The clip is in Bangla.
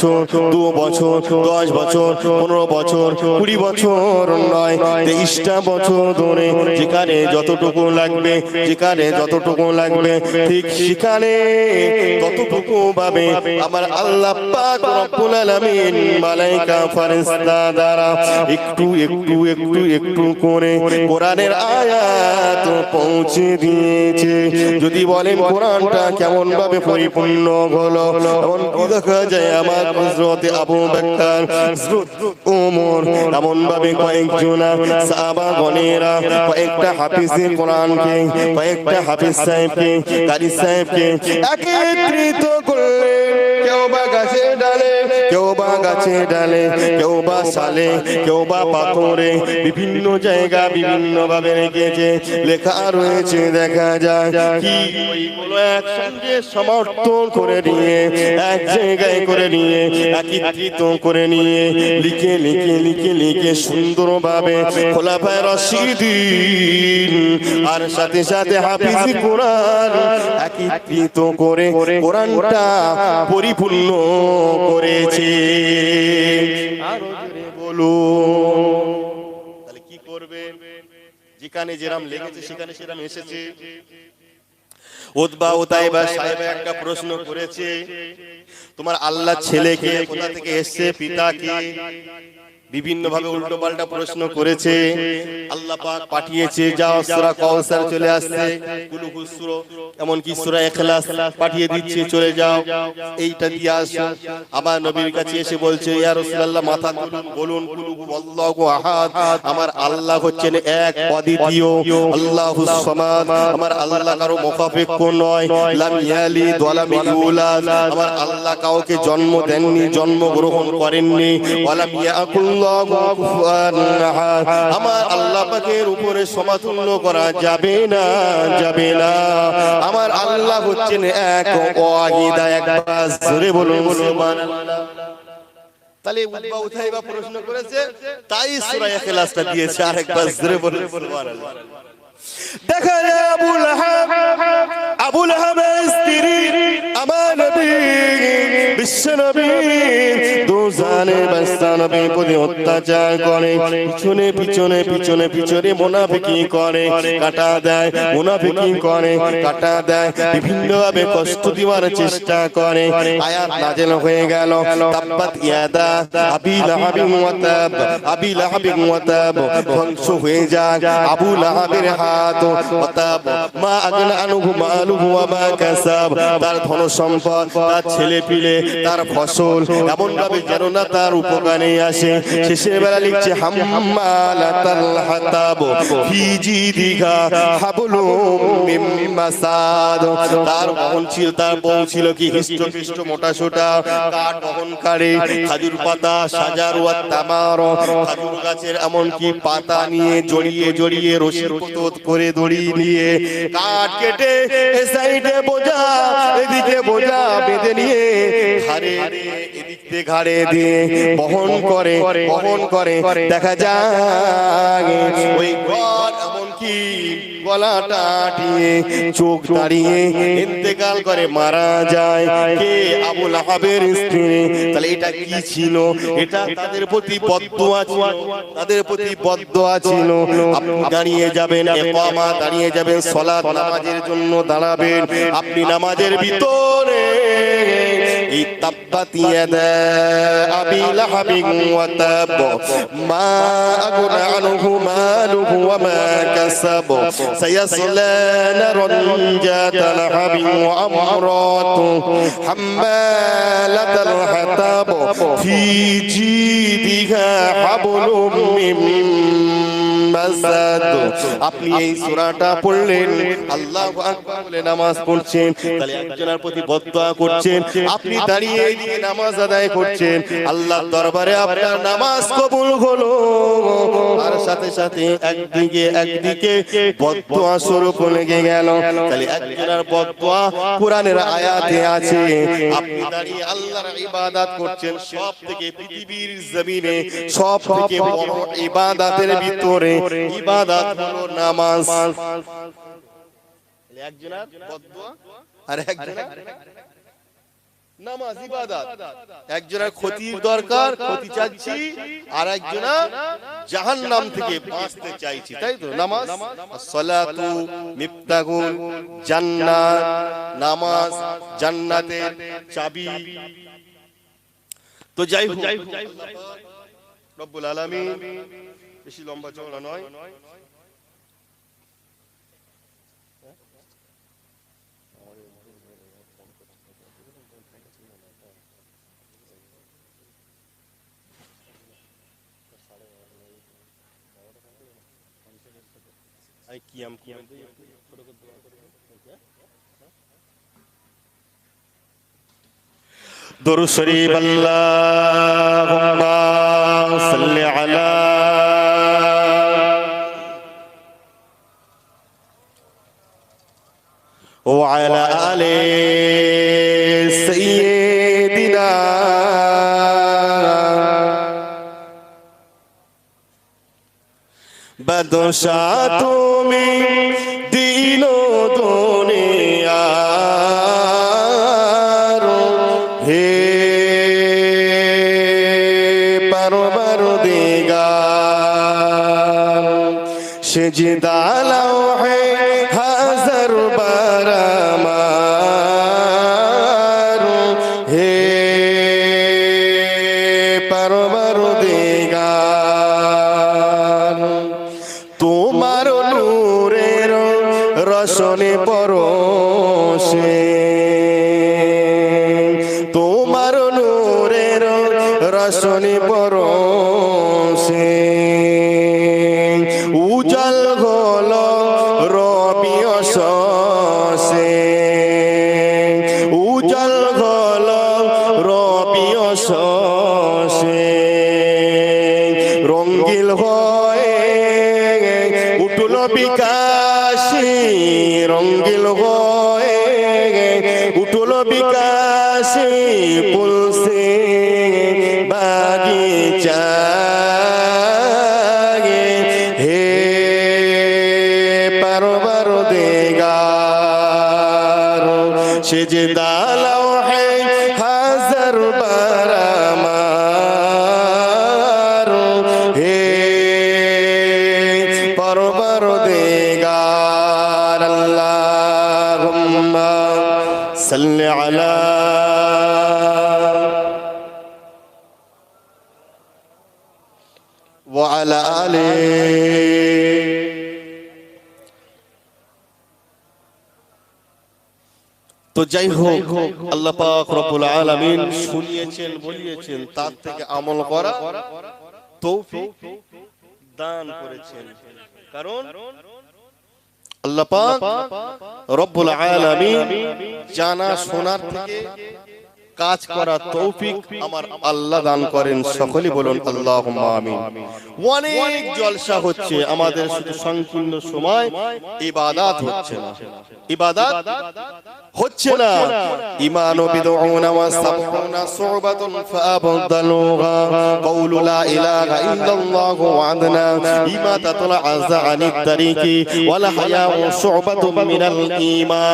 বছর, 2 বছর, 10 বছর, 15 বছর, 20 বছর নয়, 23টা বছর ধরে যেখানে যতটুকু লাগবে, যেখানে যতটুকু লাগবে ঠিক সেখানে ততটুকু ভাবে আমার আল্লাহ পাক রব্বুল আলামিন মালায়েকা ফেরেশতা দ্বারা একটু একটু একটু একটু করে কোরআনের আয়াত পৌঁছে দিয়েছে। যদি বলেন কোরআনটা কেমন ভাবে পরিপূর্ণ হলো, এমন দেখা যায় আমার হযরত আবু বকর, হযরত ওমর এমন ভাবে কয়েকজন সাহাবাগণেরা কয়েকটা হাফিজে কোরআনকে, কয়েকটা হাফিজ সাহেবকে, কারি সাহেবকে একত্রিত করলেন। কেউ বা গাছের ডালে, কেউ বা গাছের ডালে, কেউ বা সালে, কেউ বা পাথরে, বিভিন্ন জায়গা বিভিন্ন ভাবে রেখেছে, লেখা রয়েছে। দেখা যায় কি ওইগুলো একসঙ্গে সমর্থন করে নিয়ে, এক জায়গায় করে নিয়ে, একত্রিত করে নিয়ে, লিখে লিখে লিখে লিখে সুন্দরভাবে খোলাফায়ে রাশিদিন আর সাথে সাথে হাফিজ কোরআন একত্রিত করে কোরআনটা পরিপূর্ণ করেছে। আরো জোরে বলুন। তাহলে কি করবে? যেখানে যেরাম লেগেছে সেখানে সেরাম এসেছে। উতবা উতাইবা সাহেব একটা প্রশ্ন করেছে, তোমার আল্লাহ ছেলেকে কোথা থেকে এসেছে, পিতা কে? বিভিন্ন ভাবে উল্টো পাল্টা প্রশ্ন করেছে। আল্লাহ পাক পাঠিয়েছে, যাও সূরা কাউসার চলে আসছে, কুলুহুস সূরা, এমন কি সূরা ইখলাস পাঠিয়ে দিচ্ছে, চলে যাও এইটা দিয়ে আসো। আবার নবীর কাছে এসে বলছে, ইয়া রাসূলুল্লাহ মাথা তুলুন, বলুন কুলহু আল্লাহু আহাদ, আমার আল্লাহ হচ্ছেন এক অদ্বিতীয়, আল্লাহুস সামাদ, আমার আল্লাহ কারো মুখাপেক্ষ নয়, লাম ইয়ালিদ ওয়া লাম ইউলাদ, আমার আল্লাহ কাউকে জন্ম দেননি, জন্ম গ্রহণ করেননি, ওয়া লাম ইয়াকুল আমার আল্লাহ পাকের উপরে সমতুল্য করা যাবে না, যাবে না। আমার আল্লাহ হচ্ছেন এক ওয়াহিদ, একবার জোরে বলুন সুবহানাল্লাহ। তাহলে উতবা উতাইবা প্রশ্ন করেছে, তাই সূরা ইখলাসটা দিয়েছে, আরেকবার জোরে বলুন সুবহানাল্লাহ। দেখা যায় আবু লাহাবের স্ত্রী আমার নবী বিশ্ব নবী দুজানে বাস্তা নবী প্রতি অত্যাচার করে, পিছনে পিছনে পিছনে পিছনে মুনাফিকি করে, কাটা দেয়, মুনাফিকি করে, কাটা দেয়, বিভিন্ন ভাবে কষ্ট দিবার চেষ্টা করে। আয়াত নাযিল হয়ে গেল, তাব্বাত ইয়াদা আবি লাহাবিন ওয়া তাব, আবি লাহাবিন ওয়া তাব, ধ্বংস হয়ে যাক আবু লাহাবের হাত, ওয়া তাব মা আগনা আনহু মালুহু ওয়া মা কাসাব, তার ধন সম্পদ, তার ছেলে পিলে, তার ফসল এমন ভাবে যেন না তার উপকারে আসে। শেষের বেলা লিখছে, হাম্মালাতাল হাতাব ফি জিদিহা হাবলুম মিন মাসাদ, তার বহন ছিল, তার বউ ছিল কি হিষ্টপিষ্ট মোটা সোটা, কাঠ বহনকারী, খাজুর পাতা, সাজার ওয়া তামার, খাজুর গাছের এমন কি পাতা নিয়ে জড়িয়ে জড়িয়ে রশির পতত করে দড়ি নিয়ে কাঠ কেটে এ সাইডে বোঝা, এদিকে বোঝা বেঁধে নিয়ে ঘাড়ে এদিক থেকে ঘাড়ে দিয়ে বহন করে, বহন করে। দেখা যায় ওই ঘর এমন কি গলাটা আটিয়ে চোখ দাঁড়িয়ে ইন্তেকাল করে মারা যায়। কে? আবু লাহাবের স্ত্রী। তাহলে এটা কি ছিল? এটা তাদের প্রতি বদদোয়া ছিল, তাদের প্রতি বদদোয়া ছিল। আপনি দাঁড়িয়ে যাবেন, ইকামা দাঁড়িয়ে যাবেন, সালাত নামাজের জন্য দাঁড়াবেন, আপনি নামাজের ভিতরে এই তাব্বাত ইয়াদা আবি লাহাবিন ওয়া তাব মা আগনা আনহু মালুহু ওয়া মা কাসাব সায়াসলা নারান যাতা লাহাবিন ওয়া আমরাতুহু হাম্মালাতাল হাতাব ফি জিদিহা হাবলুম মিন মাসাদ। আপনি এই সূরাটা পড়লেন, আল্লাহু আকবার বলে নামাজ পড়ছেন, তাহলে একজনের প্রতি বদদোয়া করছেন, আপনি দাঁড়িয়ে এইদিকে নামাজ আদায় করছেন, আল্লাহর দরবারে আপনার নামাজ কবুল হলো। আর সাথে সাথে একদিকে বদদোয়া স্বরূপ লেগে গেল। তাহলে একজনের বদদোয়া কোরআনের আয়াতে আছে। আপনি দাঁড়িয়ে আল্লাহর ইবাদত করছেন, সব থেকে পৃথিবীর জমিনে সব থেকে বড় ইবাদতের ভিতরে ইবাদত হলো নামাজ। একজনের বদদোয়া আর একজনের নামাজ ইবাদত। একজনের ক্ষতির দরকার, ক্ষতি চাচ্ছি, আর একজনা জাহান্নাম থেকে বাঁচতে চাইছি, তাই তো? নামাজ সালাতু মিফতাহুল জান্নাত, নামাজ জান্নাতের চাবি। তো যাই হোক, রব্বুল আলামিন, বেশি লম্বা চওড়া নয়, দুরূদ শরীফ আল্লাহুম্মা সাল্লি আলা ওয়া আলা আলি সাইয়্যিদিনা বাদশা তুমি দিন ও দুনিয়ার, হে পরবরদিগার, সিজদা লৌহে হাজার বার আমার, হে পরবরদিগার, তোমার নূরের রোশনে পরশে, তোমার নূরের রোশনে পরশে উজাল হলো রবিউ শসে, উজাল হলো রবিউ শসে, রঙ্গিল হয়ে উঠল বিকাশী, রঙ্গিল হয়ে উঠল বিকাশী, পুলসে বাগিচা, হে পরবরদিগার, সিজদা লৌহে হাজার বার আমার, হে পরবরদিগার। আল্লাহুম্মা সাল্লি আলা ওয়া আলা আলি। তো যাই হোক, আল্লাহ পাক রব্বুল আলামিন শুনিয়েছেন, বলিয়েছেন, তার থেকে আমল করা তৌফিক দান করেছেন। কারণ আল্লাহ পাক রব্বুল আলামিন জানা শোনার থেকে কাজ করার তৌফিক আমার আল্লাহ দান করেন। সকলে বলুন আল্লাহুম্মা আমিন। অনেক জলসা হচ্ছে, আমাদের শুধু সংকীর্ণ সময় ইবাদত হচ্ছে না, ইবাদত হচ্ছে না। ঈমান ও বিদউনা ওয়া সাবউনা শুবাতুন ফাআবদালুহা কাউলু লা ইলাহা ইল্লাল্লাহু ওয়া আদনা ইমাতাতুল আযা আনিত তারিকি ওয়াল হায়াউ শুবাতুম মিনাল ঈমান।